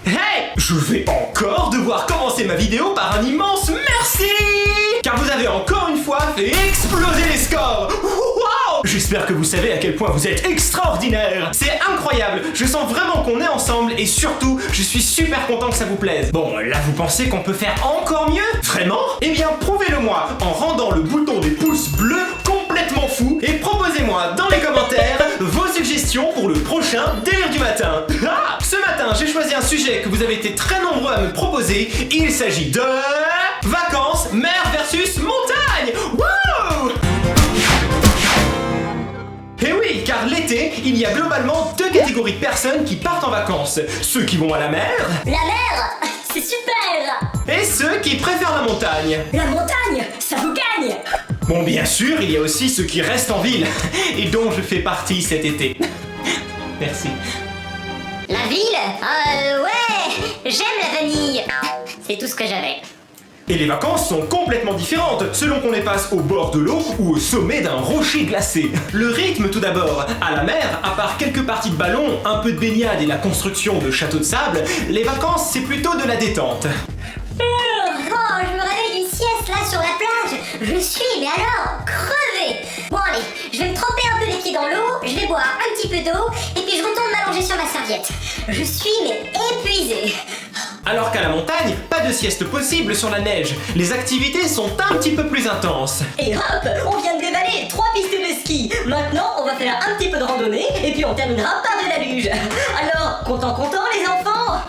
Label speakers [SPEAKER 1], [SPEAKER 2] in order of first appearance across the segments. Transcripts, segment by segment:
[SPEAKER 1] Hey! Je vais encore devoir commencer ma vidéo par un immense merci! Car vous avez encore une fois fait exploser les scores! Wow! J'espère que vous savez à quel point vous êtes extraordinaire! C'est incroyable! Je sens vraiment qu'on est ensemble et surtout, je suis super content que ça vous plaise. Bon, là vous pensez qu'on peut faire encore mieux? Vraiment? Eh bien, prouvez-le-moi en rendant le bouton des pouces bleus complètement fou et proposez-moi dans les commentaires vos suggestions pour le prochain délire du matin. Ah! Ce matin, j'ai choisi un sujet que vous avez été très nombreux à me proposer. Il s'agit de... vacances, mer versus montagne. Wouh! Et oui, car l'été, il y a globalement deux catégories de personnes qui partent en vacances. Ceux qui vont à la mer...
[SPEAKER 2] La mer, c'est super!
[SPEAKER 1] Et ceux qui préfèrent la montagne.
[SPEAKER 2] La montagne, ça vous gagne!
[SPEAKER 1] Bon, bien sûr, il y a aussi ceux qui restent en ville, et dont je fais partie cet été. Merci.
[SPEAKER 2] La ville? Ouais! J'aime la vanille! C'est tout ce que j'avais.
[SPEAKER 1] Et les vacances sont complètement différentes selon qu'on les passe au bord de l'eau ou au sommet d'un rocher glacé. Le rythme tout d'abord. À la mer, à part quelques parties de ballon, un peu de baignade et la construction de châteaux de sable, les vacances c'est plutôt de la détente.
[SPEAKER 2] Oh, je me réveille d'une sieste là sur la plage. Je suis, mais alors, crevée. Bon allez, je vais me tremper un peu les pieds dans l'eau, je vais boire un petit peu d'eau, et puis je retourne m'allonger sur ma serviette. Je suis, mais épuisée.
[SPEAKER 1] Alors qu'à la montagne, pas de sieste possible sur la neige. Les activités sont un petit peu plus intenses.
[SPEAKER 3] Et hop, on vient de dévaler 3 pistes de ski. Maintenant, on va faire un petit peu de randonnée et puis on terminera par de la luge. Alors, content les enfants?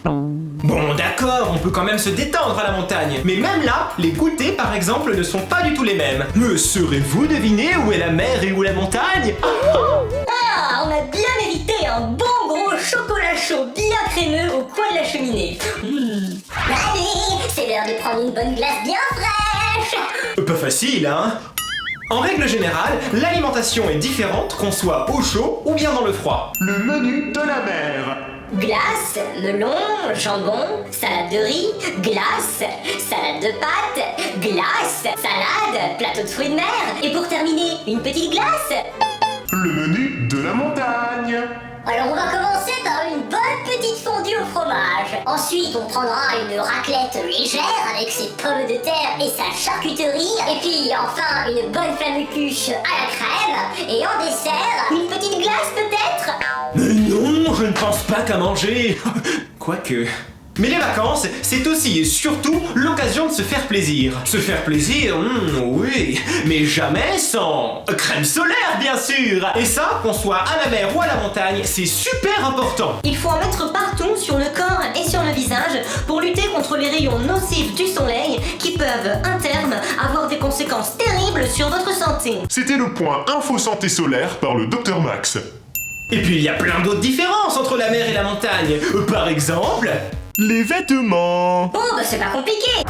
[SPEAKER 1] Bon d'accord, on peut quand même se détendre à la montagne. Mais même là, les goûters par exemple ne sont pas du tout les mêmes. Me saurez-vous deviner où est la mer et où est la montagne?
[SPEAKER 3] Ah, on a bien mérité un bon gros chocolat chaud bien crémeux au coin de la cheminée.
[SPEAKER 2] Allez, c'est l'heure de prendre une bonne glace bien fraîche.
[SPEAKER 1] Pas facile, hein? En règle générale, l'alimentation est différente qu'on soit au chaud ou bien dans le froid. Le menu de la mer.
[SPEAKER 3] Glace, melon, jambon, salade de riz, glace, salade de pâtes, glace, salade, plateau de fruits de mer, et pour terminer, une petite glace.
[SPEAKER 4] Le menu de la montagne.
[SPEAKER 2] Alors on va commencer par une bonne petite fondue au fromage. Ensuite on prendra une raclette légère avec ses pommes de terre et sa charcuterie. Et puis enfin une bonne flammucuche à la crème. Et en dessert, une petite glace peut-être.
[SPEAKER 1] Mais non, je ne pense pas qu'à manger. Quoique... Mais les vacances, c'est aussi et surtout l'occasion de se faire plaisir. Se faire plaisir, oui, mais jamais sans crème solaire, bien sûr. Et ça, qu'on soit à la mer ou à la montagne, c'est super important.
[SPEAKER 3] Il faut en mettre partout sur le corps et sur le visage pour lutter contre les rayons nocifs du soleil qui peuvent, à terme, avoir des conséquences terribles sur votre santé.
[SPEAKER 4] C'était le point Info Santé Solaire par le Dr Max.
[SPEAKER 1] Et puis il y a plein d'autres différences entre la mer et la montagne. Par exemple...
[SPEAKER 4] Les vêtements.
[SPEAKER 3] Oh, bah c'est pas compliqué.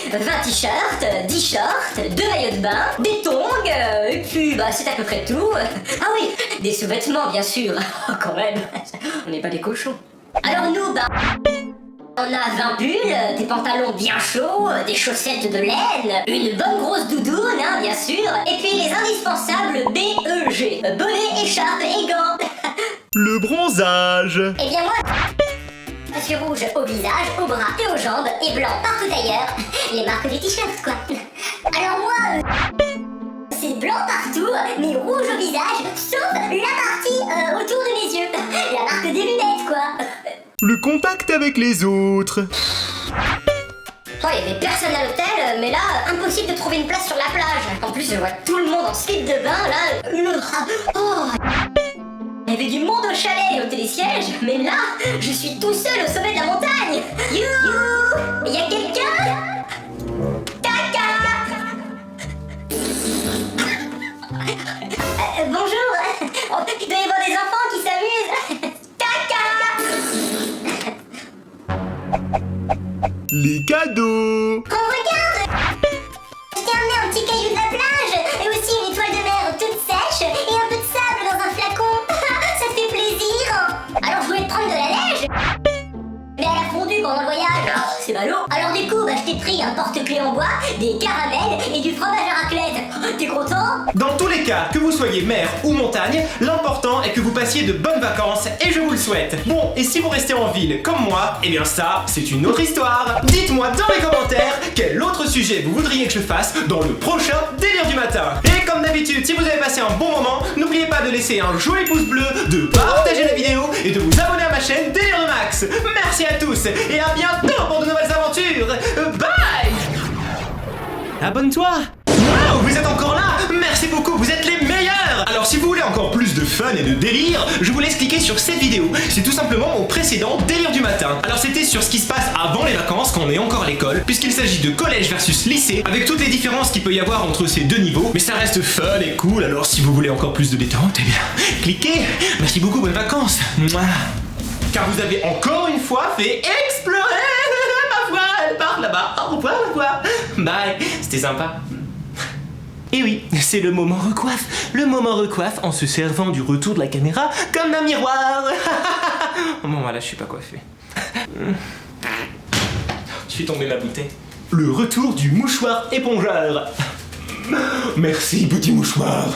[SPEAKER 3] 20 t-shirts, 10 shorts, 2 maillots de bain, des tongs, et puis bah c'est à peu près tout. Ah oui, des sous-vêtements bien sûr. Oh, quand même, on n'est pas des cochons. Alors nous, bah... on a 20 pulls, des pantalons bien chauds, des chaussettes de laine, une bonne grosse doudoune, hein, bien sûr, et puis les indispensables BEG, bonnet, écharpe et gants.
[SPEAKER 4] Le bronzage.
[SPEAKER 2] Eh bien moi, je suis rouge au visage, aux bras et aux jambes, et blanc partout ailleurs. Les marques des t-shirts quoi. Alors moi, c'est blanc partout, mais rouge au visage, sauf la partie autour de mes yeux. La marque des lunettes quoi.
[SPEAKER 4] Le contact avec les autres.
[SPEAKER 2] Oh, il y avait personne à l'hôtel, mais là, impossible de trouver une place sur la plage. En plus, je vois tout le monde en slip de bain, là. Oh.
[SPEAKER 3] Il y avait du monde au chalet et au télésiège, mais là, je suis tout seul au sommet de la montagne.
[SPEAKER 2] Youhou! Y a quelqu'un?
[SPEAKER 3] Caca.
[SPEAKER 2] Bonjour. Oh, il doit y avoir des enfants qui s'amusent.
[SPEAKER 4] Les cadeaux.
[SPEAKER 2] Oh, regarde! Je t'ai amené un petit caillou de la plage, et aussi une étoile de mer toute sèche, et un peu de sable dans un flacon. Ça te fait plaisir? Alors je voulais te prendre de la neige, mais elle a fondu pendant le voyage.
[SPEAKER 3] C'est ballot.
[SPEAKER 2] Alors du coup, je t'ai pris un porte-clés en bois, des caramels et du fromage à raclette. T'es content?
[SPEAKER 1] Dans tous les cas, que vous soyez mer ou montagne, l'important est que vous passiez de bonnes vacances et je vous le souhaite. Bon, et si vous restez en ville comme moi, eh bien ça, c'est une autre histoire. Dites-moi dans les commentaires quel autre sujet vous voudriez que je fasse dans le prochain délire du matin. Et comme d'habitude, si vous avez passé un bon moment, n'oubliez pas de laisser un joli pouce bleu, de partager la vidéo et de vous abonner à ma chaîne Délire de Max. Merci à tous et à bientôt pour de nouvelles aventures. Bye. Abonne-toi. Wow, vous êtes encore là. Merci beaucoup, vous êtes les meilleurs. Alors si vous voulez encore plus de fun et de délire, je vous laisse cliquer sur cette vidéo. C'est tout simplement mon précédent délire du matin. Alors c'était sur ce qui se passe avant les vacances, quand on est encore à l'école, puisqu'il s'agit de collège versus lycée, avec toutes les différences qu'il peut y avoir entre ces deux niveaux. Mais ça reste fun et cool, alors si vous voulez encore plus de détente, eh bien, cliquez. Merci beaucoup, bonnes vacances. Mouah. Car vous avez encore une fois fait explorer ma voix, elle part là-bas. Au revoir la voix. Bye, c'était sympa. Et oui, c'est le moment recoiffe. Le moment recoiffe en se servant du retour de la caméra comme d'un miroir. Bon, voilà, je suis pas coiffé. Je suis tombé ma bouteille. Le retour du mouchoir épongeur. Merci, petit mouchoir.